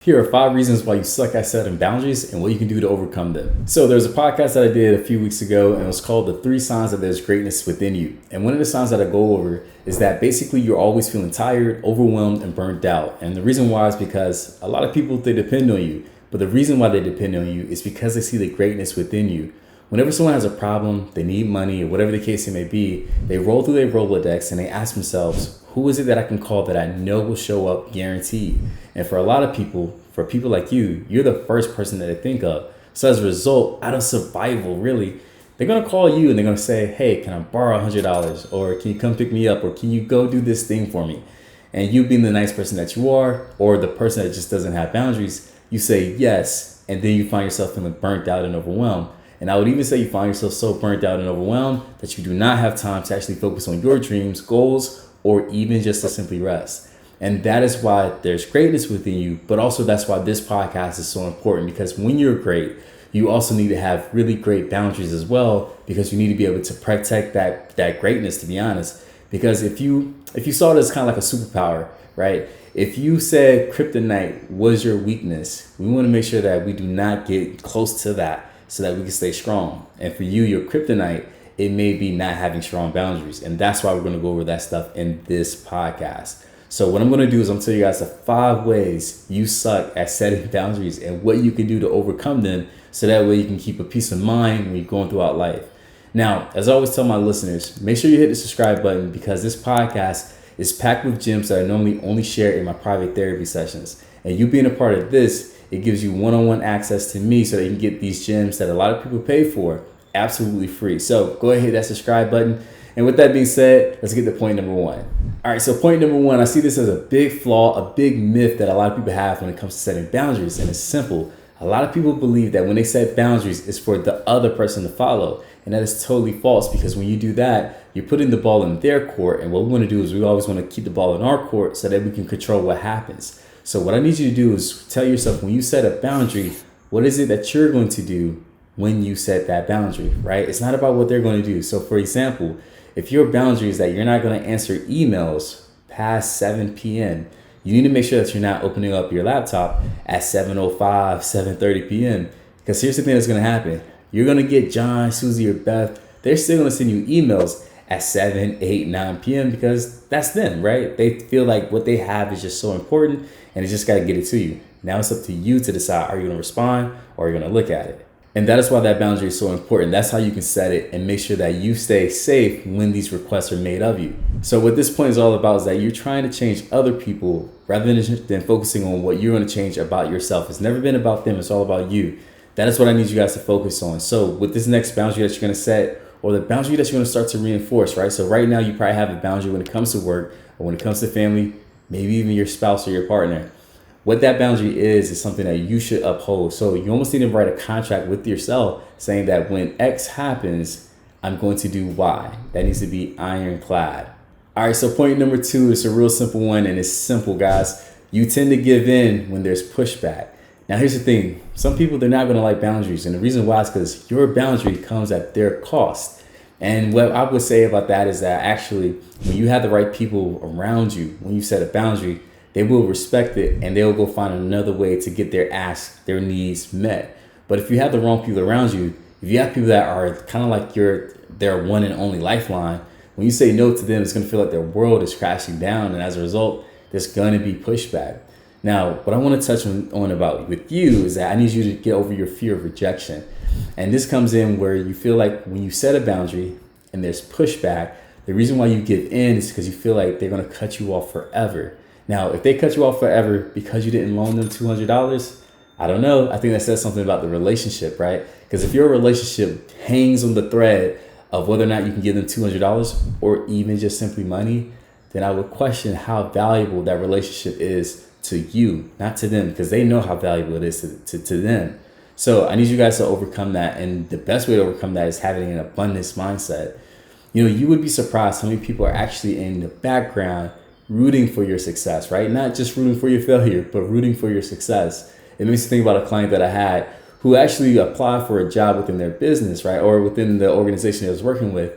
Here are 5 reasons why you suck at setting boundaries and what you can do to overcome them. So there's a podcast that I did a few weeks ago and it was called The 3 Signs That There's Greatness Within You. And one of the signs that I go over is that basically you're always feeling tired, overwhelmed, and burnt out. And the reason why is because a lot of people, they depend on you. But the reason why they depend on you is because they see the greatness within you. Whenever someone has a problem, they need money or whatever the case it may be, they roll through their Rolodex and they ask themselves, who is it that I can call that I know will show up guaranteed? And for a lot of people, for people like you, you're the first person that they think of. So as a result, out of survival, really, they're going to call you and they're going to say, hey, can I borrow $100? Or can you come pick me up? Or can you go do this thing for me? And you being the nice person that you are, or the person that just doesn't have boundaries, you say yes. And then you find yourself feeling burnt out and overwhelmed. And I would even say you find yourself so burnt out and overwhelmed that you do not have time to actually focus on your dreams, goals, or even just to simply rest. And that is why there's greatness within you, but also that's why this podcast is so important, because when you're great, you also need to have really great boundaries as well, because you need to be able to protect that greatness, to be honest. Because if you saw this kind of like a superpower, right? If you said kryptonite was your weakness, we want to make sure that we do not get close to that so that we can stay strong. And for you, your kryptonite, it may be not having strong boundaries. And that's why we're going to go over that stuff in this podcast. So what I'm going to do is I'm going to tell you guys the 5 ways you suck at setting boundaries and what you can do to overcome them, so that way you can keep a peace of mind when you're going throughout life. Now, as I always tell my listeners, make sure you hit the subscribe button, because this podcast is packed with gems that I normally only share in my private therapy sessions. And you being a part of this, it gives you one-on-one access to me so that you can get these gems that a lot of people pay for absolutely free. So go ahead, hit that subscribe button. And with that being said, let's get to point number 1. All right, so point number 1, I see this as a big flaw, a big myth that a lot of people have when it comes to setting boundaries. And it's simple. A lot of people believe that when they set boundaries, it's for the other person to follow. And that is totally false, because when you do that, you're putting the ball in their court. And what we want to do is we always want to keep the ball in our court so that we can control what happens. So what I need you to do is tell yourself, when you set a boundary, what is it that you're going to do when you set that boundary, right? It's not about what they're going to do. So for example, if your boundary is that you're not going to answer emails past 7 p.m., you need to make sure that you're not opening up your laptop at 7:05, 7:30 p.m. Because here's the thing that's going to happen. You're going to get John, Susie, or Beth. They're still going to send you emails at 7, 8, 9 p.m. because that's them, right? They feel like what they have is just so important and they just got to get it to you. Now it's up to you to decide, are you going to respond or are you going to look at it? And that is why that boundary is so important. That's how you can set it and make sure that you stay safe when these requests are made of you. So what this point is all about is that you're trying to change other people rather than focusing on what you're going to change about yourself. It's never been about them. It's all about you. That is what I need you guys to focus on. So with this next boundary that you're going to set, or the boundary that you're going to start to reinforce, right? So right now you probably have a boundary when it comes to work, or when it comes to family, maybe even your spouse or your partner. What that boundary is something that you should uphold. So you almost need to write a contract with yourself saying that when X happens, I'm going to do Y. That needs to be ironclad. All right, so point number 2 is a real simple one, and it's simple, guys. You tend to give in when there's pushback. Now, here's the thing. Some people, they're not going to like boundaries, and the reason why is because your boundary comes at their cost. And what I would say about that is that actually, when you have the right people around you, when you set a boundary, they will respect it and they'll go find another way to get their asks, their needs met. But if you have the wrong people around you, if you have people that are kind of like their one and only lifeline, when you say no to them, it's going to feel like their world is crashing down. And as a result, there's going to be pushback. Now, what I want to touch on about with you is that I need you to get over your fear of rejection. And this comes in where you feel like when you set a boundary and there's pushback, the reason why you give in is because you feel like they're going to cut you off forever. Now, if they cut you off forever because you didn't loan them $200, I don't know. I think that says something about the relationship, right? Because if your relationship hangs on the thread of whether or not you can give them $200 or even just simply money, then I would question how valuable that relationship is to you, not to them, because they know how valuable it is to them. So I need you guys to overcome that. And the best way to overcome that is having an abundance mindset. You know, you would be surprised how many people are actually in the background rooting for your success, right? Not just rooting for your failure, but rooting for your success. It makes me think about a client that I had who actually applied for a job within their business, right? Or within the organization they was working with.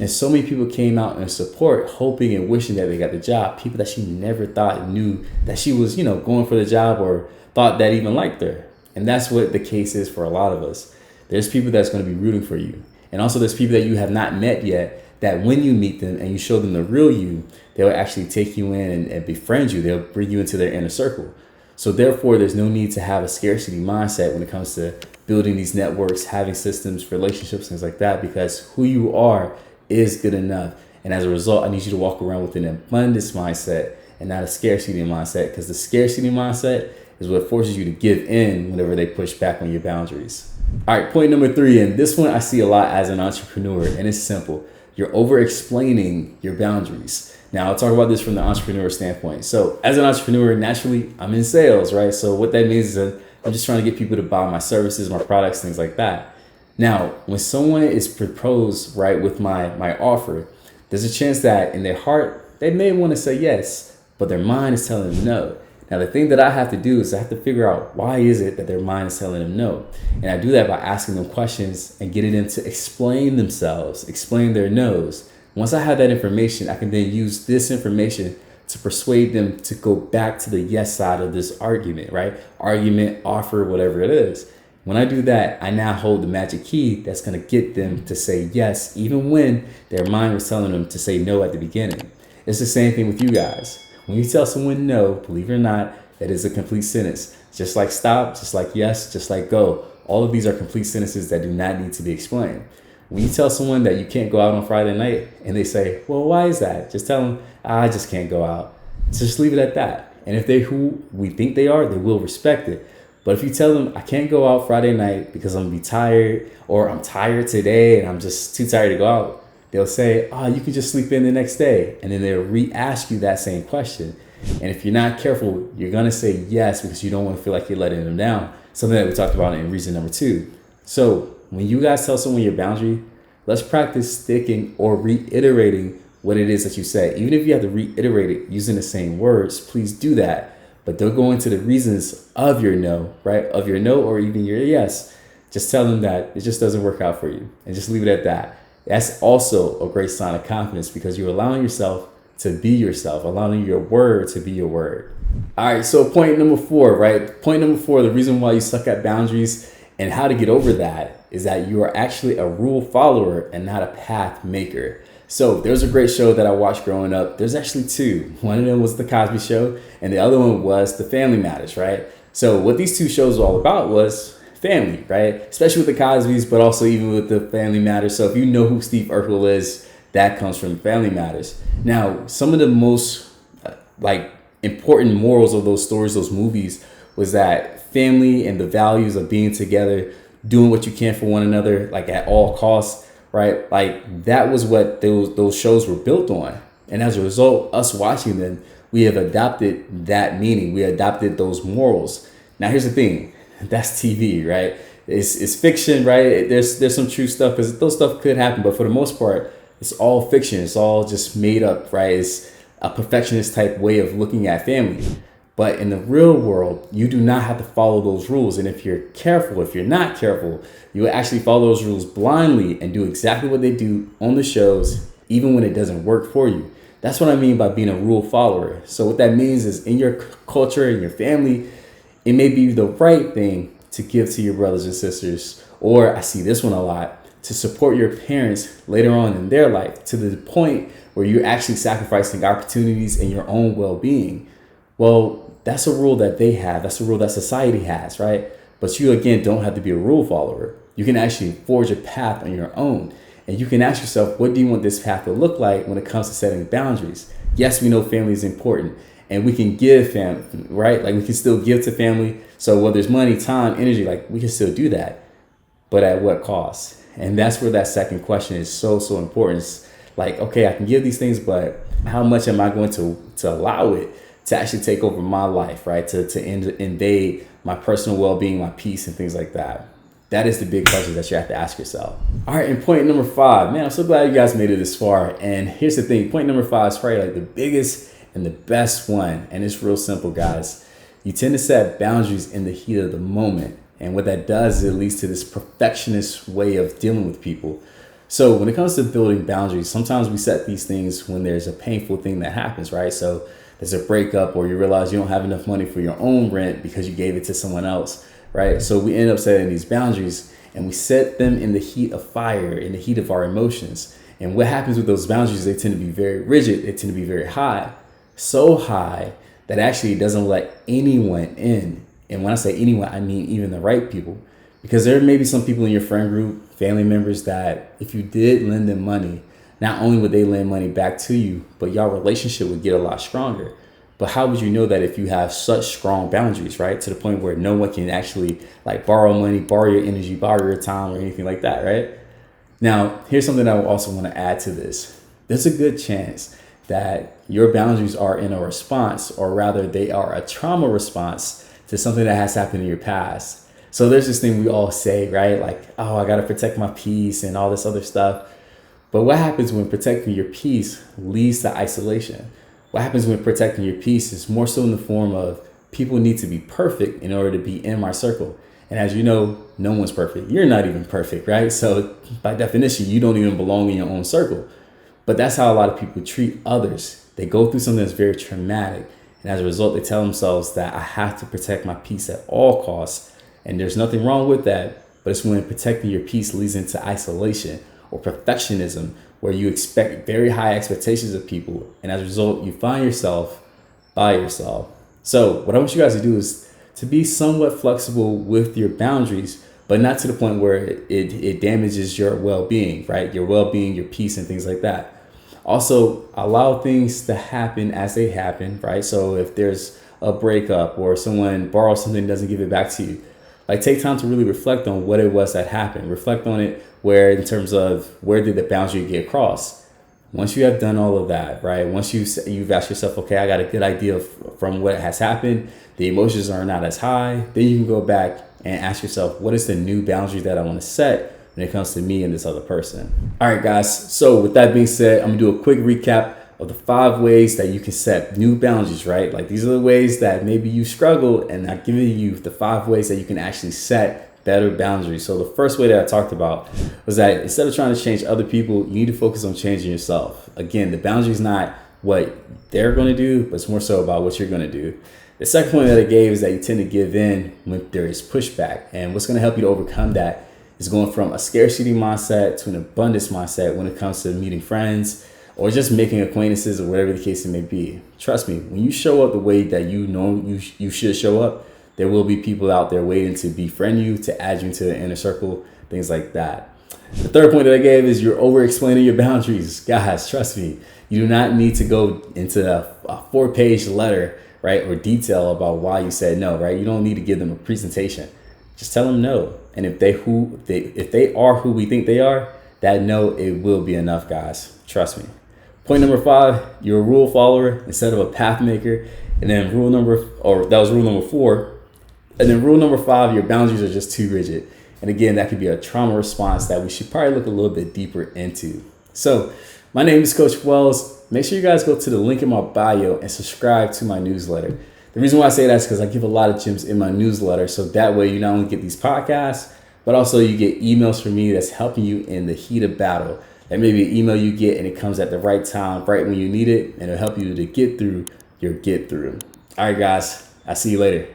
And so many people came out in support, hoping and wishing that they got the job. People that she never thought knew that she was, going for the job or thought that even liked her. And that's what the case is for a lot of us. There's people that's going to be rooting for you. And also there's people that you have not met yet that when you meet them and you show them the real you, they'll actually take you in and befriend you. They'll bring you into their inner circle. So therefore, there's no need to have a scarcity mindset when it comes to building these networks, having systems, relationships, things like that, because who you are is good enough. And as a result, I need you to walk around with an abundance mindset and not a scarcity mindset, because the scarcity mindset is what forces you to give in whenever they push back on your boundaries. All right, point number 3, and this one I see a lot as an entrepreneur, and it's simple. You're over-explaining your boundaries. Now, I'll talk about this from the entrepreneur standpoint. So as an entrepreneur, naturally, I'm in sales, right? So what that means is that I'm just trying to get people to buy my services, my products, things like that. Now, when someone is proposed, right, with my offer, there's a chance that in their heart, they may want to say yes, but their mind is telling them no. Now, the thing that I have to do is I have to figure out why is it that their mind is telling them no. And I do that by asking them questions and getting them to explain themselves, explain their no's. Once I have that information, I can then use this information to persuade them to go back to the yes side of this argument, right? Argument, offer, whatever it is. When I do that, I now hold the magic key that's going to get them to say yes, even when their mind was telling them to say no at the beginning. It's the same thing with you guys. When you tell someone no, believe it or not, that is a complete sentence. Just like stop, just like yes, just like go. All of these are complete sentences that do not need to be explained. When you tell someone that you can't go out on Friday night and they say, well, why is that? Just tell them, I just can't go out. Just leave it at that. And if they're who we think they are, they will respect it. But if you tell them, I can't go out Friday night because I'm going to be tired, or I'm tired today and I'm just too tired to go out, they'll say, you can just sleep in the next day. And then they'll re-ask you that same question. And if you're not careful, you're going to say yes because you don't want to feel like you're letting them down. Something that we talked about in reason number 2. So when you guys tell someone your boundary, let's practice sticking or reiterating what it is that you say. Even if you have to reiterate it using the same words, please do that. But don't go into the reasons of your no, right? Of your no or even your yes. Just tell them that it just doesn't work out for you and just leave it at that. That's also a great sign of confidence because you're allowing yourself to be yourself, allowing your word to be your word. All right, so point number 4, right? Point number 4, the reason why you suck at boundaries and how to get over that is that you are actually a rule follower and not a path maker. So there's a great show that I watched growing up. There's actually 2. One of them was The Cosby Show and the other one was The Family Matters, right? So what these 2 shows were all about was family, right? Especially with the Cosbys, but also even with the Family Matters. So if you know who Steve Urkel is, that comes from Family Matters. Now, some of the most important morals of those stories, those movies, was that family and the values of being together, doing what you can for one another, like at all costs, right? Like that was what those shows were built on. And as a result, us watching them, we have adopted that meaning. We adopted those morals. Now, here's the thing. That's TV, right? It's fiction, right? There's some true stuff because those stuff could happen, but for the most part, it's all fiction. It's all just made up, right? It's a perfectionist type way of looking at family. But in the real world, you do not have to follow those rules. And if you're careful, if you're not careful, you will actually follow those rules blindly and do exactly what they do on the shows, even when it doesn't work for you. That's what I mean by being a rule follower. So what that means is in your culture, in your family, it may be the right thing to give to your brothers and sisters, or I see this one a lot, to support your parents later on in their life to the point where you're actually sacrificing opportunities and your own well-being. Well, that's a rule that they have. That's a rule that society has, right? But you, again, don't have to be a rule follower. You can actually forge a path on your own. And you can ask yourself, what do you want this path to look like when it comes to setting boundaries? Yes, we know family is important. And we can give family, right? Like we can still give to family. So whether it's money, time, energy, like we can still do that. But at what cost? And that's where that second question is so important. It's like, okay, I can give these things, but how much am I going to allow it to actually take over my life, right? To invade my personal well-being, my peace, and things like that. That is the big question that you have to ask yourself. All right, and point number 5, man, I'm so glad you guys made it this far. And here's the thing, point number 5 is probably like the biggest and the best one. And it's real simple, guys. You tend to set boundaries in the heat of the moment. And what that does is it leads to this perfectionist way of dealing with people. So when it comes to building boundaries, sometimes we set these things when there's a painful thing that happens, right? So there's a breakup, or you realize you don't have enough money for your own rent because you gave it to someone else, right? So we end up setting these boundaries, and we set them in the heat of fire, in the heat of our emotions. And what happens with those boundaries, they tend to be very rigid. They tend to be very high, so high that actually it doesn't let anyone in. And when I say anyone, I mean even the right people. Because there may be some people in your friend group, family members, that if you did lend them money, not only would they lend money back to you, but your relationship would get a lot stronger. But how would you know that if you have such strong boundaries, right? To the point where no one can actually like borrow money, borrow your energy, borrow your time, or anything like that, right? Now, here's something I also want to add to this. There's a good chance that your boundaries are in a response, or rather they are a trauma response to something that has happened in your past. So there's this thing we all say, right? Like, oh, I got to protect my peace and all this other stuff. But what happens when protecting your peace leads to isolation? What happens when protecting your peace is more so in the form of people need to be perfect in order to be in my circle. And as you know, no one's perfect. You're not even perfect, right? So by definition, you don't even belong in your own circle. But that's how a lot of people treat others. They go through something that's very traumatic. And as a result, they tell themselves that I have to protect my peace at all costs. And there's nothing wrong with that. But it's when protecting your peace leads into isolation or perfectionism, where you expect very high expectations of people. And as a result, you find yourself by yourself. So what I want you guys to do is to be somewhat flexible with your boundaries, but not to the point where it damages your well-being, right? Your well-being, your peace, and things like that. Also, allow things to happen as they happen, right? So if there's a breakup or someone borrows something and doesn't give it back to you, like take time to really reflect on what it was that happened. Reflect on it where in terms of where did the boundary get crossed. Once you have done all of that, right? Once you've asked yourself, okay, I got a good idea from what has happened. The emotions are not as high. Then you can go back and ask yourself, what is the new boundary that I want to set when it comes to me and this other person? All right, guys. So with that being said, I'm gonna do a quick recap of the 5 ways that you can set new boundaries, right? Like these are the ways that maybe you struggle, and I'm giving you the 5 ways that you can actually set better boundaries. So the first way that I talked about was that instead of trying to change other people, you need to focus on changing yourself. Again, the boundary is not what they're going to do, but it's more so about what you're going to do. The second point that I gave is that you tend to give in when there is pushback. And what's going to help you to overcome that is going from a scarcity mindset to an abundance mindset when it comes to meeting friends or just making acquaintances or whatever the case it may be. Trust me, when you show up the way that you know you should show up, there will be people out there waiting to befriend you, to add you into the inner circle, things like that. The third point that I gave is you're over-explaining your boundaries. Guys, trust me, you do not need to go into a 4-page letter, right, or detail about why you said no, right? You don't need to give them a presentation. Just tell them no. And if they are who we think they are, that no, it will be enough, guys. Trust me. Point number 5, you're a rule follower instead of a path maker. And then that was rule number 4. And then rule number 5, your boundaries are just too rigid. And again, that could be a trauma response that we should probably look a little bit deeper into. So my name is Coach Wells. Make sure you guys go to the link in my bio and subscribe to my newsletter. The reason why I say that is because I give a lot of gems in my newsletter. So that way you not only get these podcasts, but also you get emails from me that's helping you in the heat of battle. That may be an email you get and it comes at the right time, right when you need it, and it'll help you to get through your get through. All right, guys, I'll see you later.